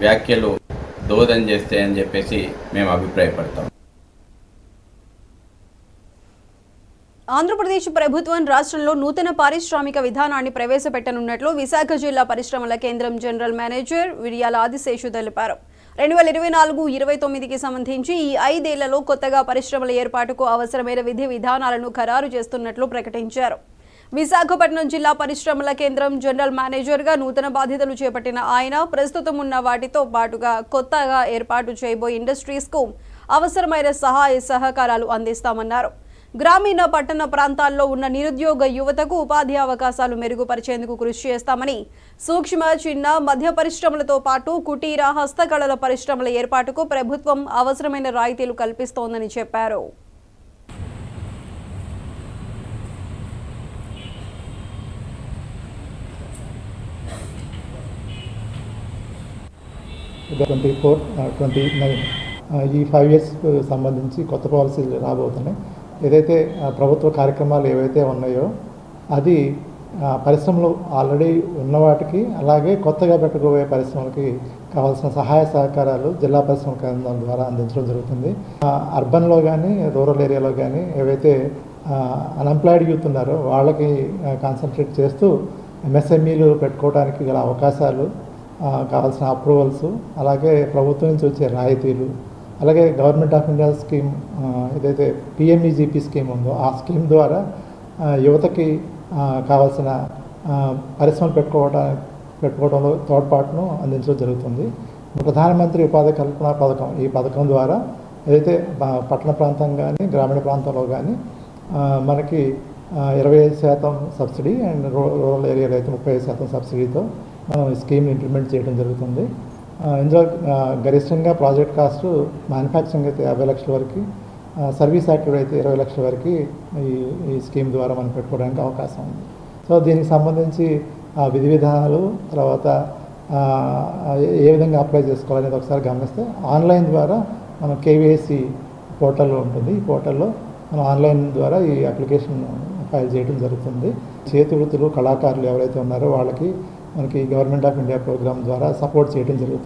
వ్యాఖ్యలు దోహదం చేస్తాయని చెప్పేసి మేము అభిప్రాయపడతాం. ఆంధ్రప్రదేశ్ ప్రభుత్వం రాష్ట్రంలో నూతన పారిశ్రామిక విధానాన్ని ప్రవేశపెట్టనున్నట్లు విశాఖ జిల్లా పరిశ్రమల కేంద్రం జనరల్ మేనేజర్ విరియాల ఆదిశేషు తెలిపారు. 2024-29కి సంబంధించి ఈ 5 ఏళ్లలో కొత్తగా పరిశ్రమల ఏర్పాటుకు అవసరమైన విధి విధానాలను ఖరారు చేస్తున్నట్లు ప్రకటించారు. విశాఖపట్నం జిల్లా పరిశ్రమల కేంద్రం జనరల్ మేనేజర్గా నూతన బాధ్యతలు చేపట్టిన ఆయన ప్రస్తుతం ఉన్న వాటితో పాటుగా కొత్తగా ఏర్పాటు చేయబోయే ఇండస్ట్రీస్కు అవసరమైన సహాయ సహకారాలు అందిస్తామన్నారు. గ్రామీణ పట్టణ ప్రాంతాల్లో ఉన్న నిరుద్యోగ యువతకు ఉపాధి అవకాశాలు మెరుగుపరిచేందుకు కృషి చేస్తామని, సూక్ష్మ, చిన్న, మధ్య పరిశ్రమలతో పాటు కుటీర, హస్తకళల పరిశ్రమల ఏర్పాటుకు ప్రభుత్వం అవసరమైన రాయితీలు కల్పిస్తోందని చెప్పారు. ఈ 5 years సంబంధించి కొత్త పాలసీలు రాబోతున్నాయి. ఏదైతే ప్రభుత్వ కార్యక్రమాలు ఏవైతే ఉన్నాయో అది పరిశ్రమలు ఆల్రెడీ ఉన్న వాటికి, అలాగే కొత్తగా పెట్టబోయే పరిశ్రమలకి కావాల్సిన సహాయ సహకారాలు జిల్లా పరిశ్రమల కేంద్రం ద్వారా అందించడం జరుగుతుంది. అర్బన్లో కానీ రూరల్ ఏరియాలో కానీ ఏవైతే అన్ఎంప్లాయిడ్ యూత్ ఉన్నారో వాళ్ళకి కాన్సన్ట్రేట్ చేస్తూ ఎంఎస్ఎంఈలు పెట్టుకోవడానికి గల అవకాశాలు, కావాల్సిన అప్రూవల్స్, అలాగే ప్రభుత్వం నుంచి వచ్చే రాయితీలు, అలాగే గవర్నమెంట్ ఆఫ్ ఇండియా స్కీమ్ ఏదైతే పిఎంఈజీపీ స్కీమ్ ఉందో ఆ స్కీమ్ ద్వారా యువతకి కావాల్సిన పరిశ్రమలు పెట్టుకోవడంలో తోడ్పాటును అందించడం జరుగుతుంది. ప్రధానమంత్రి ఉపాధి కల్పన పథకం, ఈ పథకం ద్వారా ఏదైతే పట్టణ ప్రాంతం కానీ గ్రామీణ ప్రాంతంలో కానీ మనకి 25% సబ్సిడీ అండ్ రూరల్ ఏరియాలో అయితే 35% సబ్సిడీతో మనం ఈ స్కీమ్ని ఇంప్లిమెంట్ చేయడం జరుగుతుంది. ఇందులో గరిష్టంగా ప్రాజెక్ట్ కాస్ట్ మ్యానుఫ్యాక్చరింగ్ అయితే 50 లక్షల వరకు, సర్వీస్ యాక్టివిటీ అయితే 20 లక్షల వరకు ఈ స్కీమ్ ద్వారా మనం పెట్టుకోవడానికి అవకాశం ఉంది. సో దీనికి సంబంధించి విధి విధానాలు, తర్వాత ఏ విధంగా అప్లై చేసుకోవాలనేది ఒకసారి గమనిస్తే ఆన్లైన్ ద్వారా మనం కేవీఐసి పోర్టల్ ఉంటుంది. ఈ పోర్టల్లో మనం ఆన్లైన్ ద్వారా ఈ అప్లికేషన్ ఫైల్ చేయడం జరుగుతుంది. చేతి వృత్తులు, కళాకారులు ఎవరైతే ఉన్నారో వాళ్ళకి మనకి గవర్నమెంట్ ఆఫ్ ఇండియా ప్రోగ్రామ్ ద్వారా సపోర్ట్ చేయడం జరుగుతుంది.